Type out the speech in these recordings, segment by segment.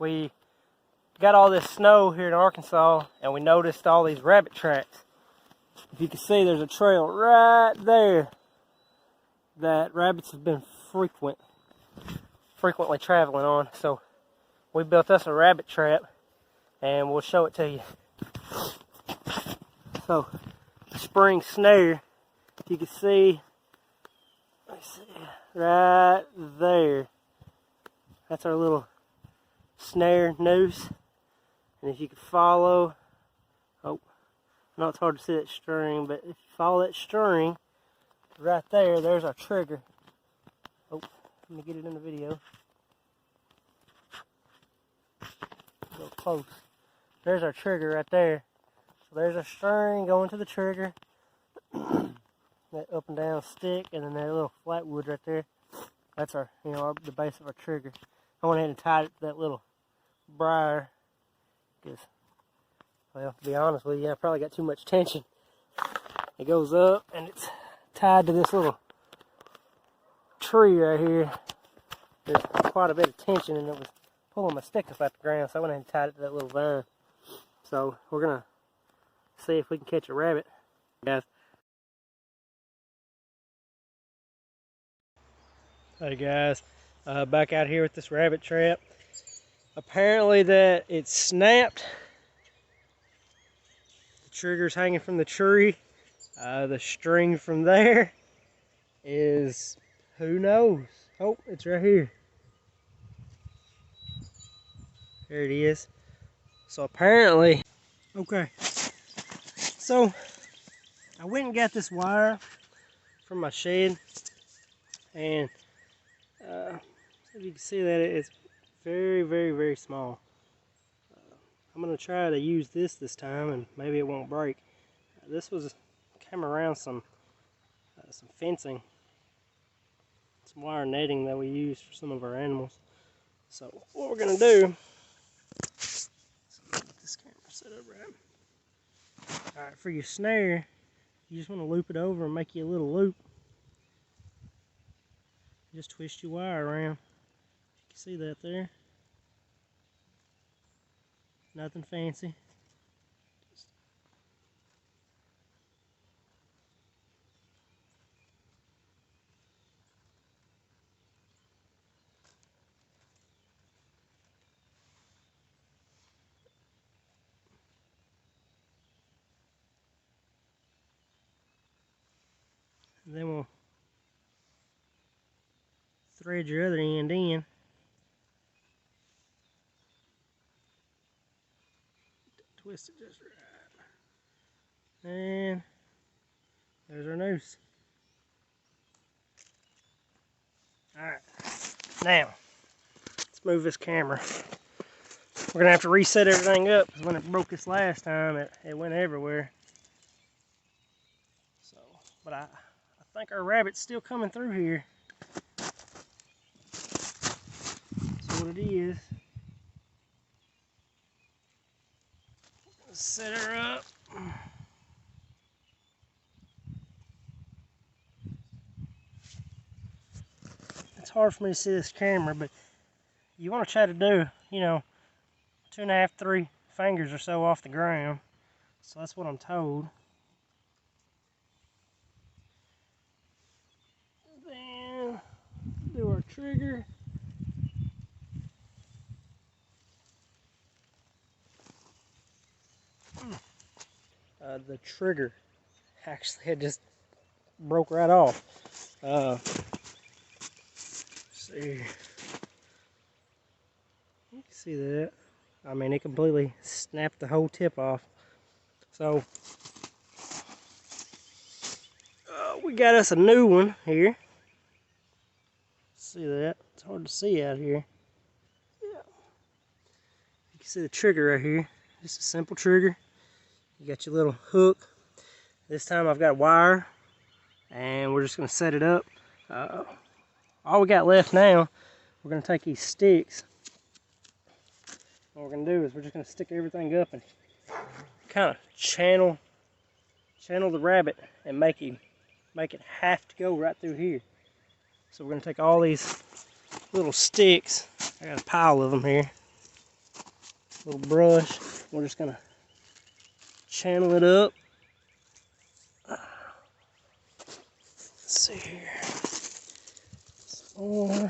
we got all this snow here in Arkansas, and we noticed all these rabbit tracks. If you can see, there's a trail right there that rabbits have been frequently traveling on. So we built us a rabbit trap, and we'll show it to you. So, spring snare, if you can see, right there. That's our little snare noose. And if you can follow, oh, I know it's hard to see that string, but if you follow that string, right there, there's our trigger. Oh, let me get it in the video. Go close. There's our trigger right there. So there's a string going to the trigger. That up and down stick, and then that little flat wood right there. That's our, the base of our trigger. I went ahead and tied it to that little briar, because, well, to be honest with you, I probably got too much tension. It goes up, and it's tied to this little tree right here. There's quite a bit of tension, and it was pulling my stick up out the ground, so I went ahead and tied it to that little vine. So we're gonna see if we can catch a rabbit, guys. Hey guys, back out here with this rabbit trap. Apparently that it snapped. The trigger's hanging from the tree. The string from there is, who knows? Oh, it's right here. There it is. So apparently, okay. So I went and got this wire from my shed, and if you can see that it's very, very, very small. I'm going to try to use this time, and maybe it won't break. This came around some fencing, some wire netting that we use for some of our animals. So what we're going to do, let's get this camera set up right. Alright, for your snare, you just want to loop it over and make you a little loop. Just twist your wire around. You can see that there. Nothing fancy. And then we'll thread your other end in. Twist it just right. And there's our noose. Alright, now let's move this camera. We're gonna have to reset everything up, because when it broke this last time, it went everywhere. So, but I think our rabbit's still coming through here. So what it is, let's set her up. It's hard for me to see this camera, but you want to try to do, 2.5, 3 fingers or so off the ground. So that's what I'm told. Then do our trigger. The trigger actually had just broke right off. See, you can see that. I mean, it completely snapped the whole tip off. So we got us a new one here. See that? It's hard to see out here. Yeah. You can see the trigger right here. Just a simple trigger. You got your little hook. This time I've got wire, and we're just going to set it up. All we got left now, we're going to take these sticks. What we're going to do is we're just going to stick everything up and kind of channel the rabbit and make it have to go right through here. So we're going to take all these little sticks. I got a pile of them here. little brush. We're just gonna channel it up. Let's see here. More.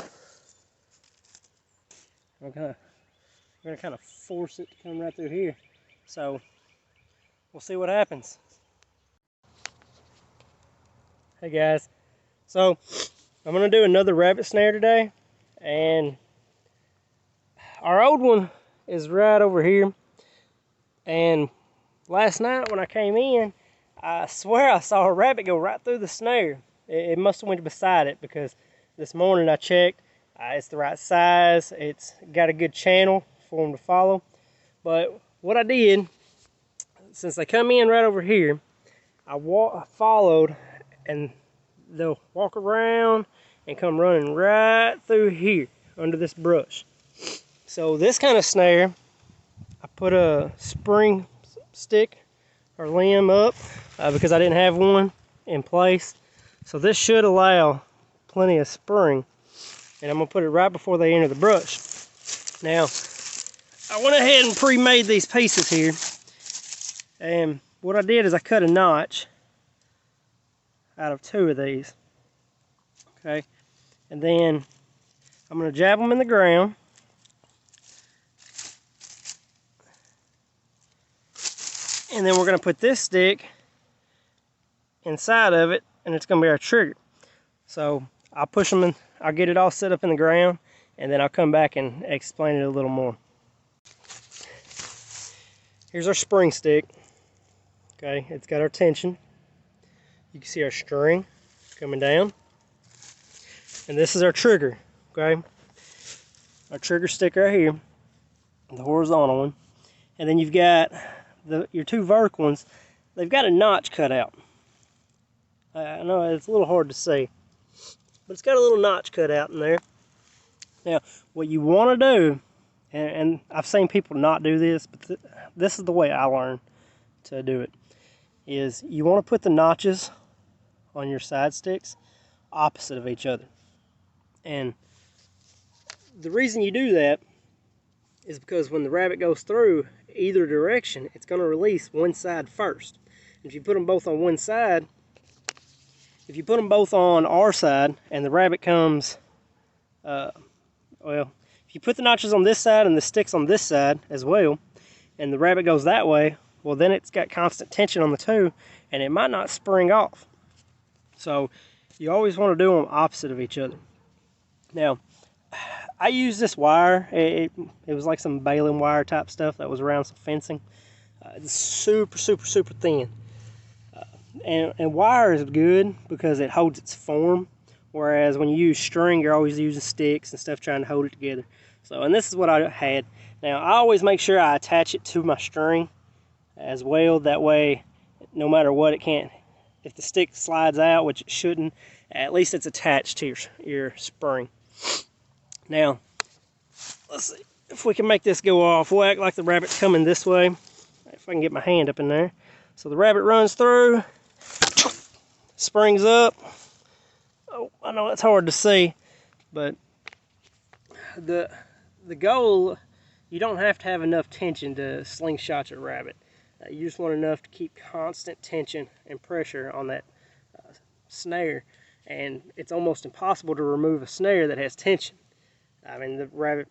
We're gonna kind of force it to come right through here. So we'll see what happens. Hey guys, so I'm gonna do another rabbit snare today, and our old one is right over here. And last night when I came in, I swear I saw a rabbit go right through the snare. It must have went beside it, because this morning I checked. It's the right size. It's got a good channel for them to follow. But what I did, since they come in right over here, I followed, and they'll walk around and come running right through here under this brush. So this kind of snare, I put a spring stick or limb up because I didn't have one in place. So this should allow plenty of spring, and I'm gonna put it right before they enter the brush. Now, I went ahead and pre-made these pieces here, and what I did is I cut a notch out of 2 of these. Okay, and then I'm gonna jab them in the ground. And then we're gonna put this stick inside of it, and it's gonna be our trigger. So I'll push them in, I'll get it all set up in the ground, and then I'll come back and explain it a little more. Here's our spring stick. Okay, it's got our tension. You can see our string coming down. And this is our trigger, okay? Our trigger stick right here, the horizontal one. And then you've got your 2 vertical ones. They've got a notch cut out. I know it's a little hard to see, but it's got a little notch cut out in there. Now, what you want to do, and I've seen people not do this, but this is the way I learned to do it, is you want to put the notches on your side sticks opposite of each other. And the reason you do that is because when the rabbit goes through either direction, it's going to release one side first. If you put them both on one side, if you put them both on our side and the rabbit comes, well, if you put the notches on this side and the sticks on this side as well, and the rabbit goes that way, well, then it's got constant tension on the 2, and it might not spring off. So you always want to do them opposite of each other. Now, I used this wire. It was like some baling wire type stuff that was around some fencing. It's super, super, super thin. And wire is good because it holds its form, whereas when you use string, you're always using sticks and stuff trying to hold it together. So, and this is what I had. Now, I always make sure I attach it to my string as well. That way, no matter what, it can't, if the stick slides out, which it shouldn't, at least it's attached to your spring. Now, let's see if we can make this go off. We'll act like the rabbit's coming this way. If I can get my hand up in there. So the rabbit runs through, springs up. Oh, I know it's hard to see, but the goal, you don't have to have enough tension to slingshot your rabbit. You just want enough to keep constant tension and pressure on that snare. And it's almost impossible to remove a snare that has tension. I mean, the rabbit,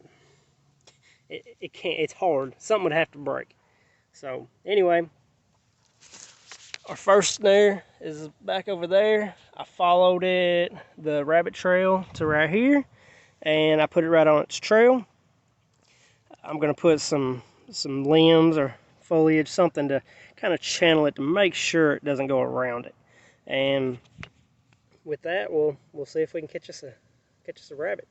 it can't, it's hard. Something would have to break. So, anyway, our first snare is back over there. I followed it, the rabbit trail, to right here, and I put it right on its trail. I'm going to put some limbs or foliage, something to kind of channel it to make sure it doesn't go around it. And with that, we'll see if we can catch us a rabbit.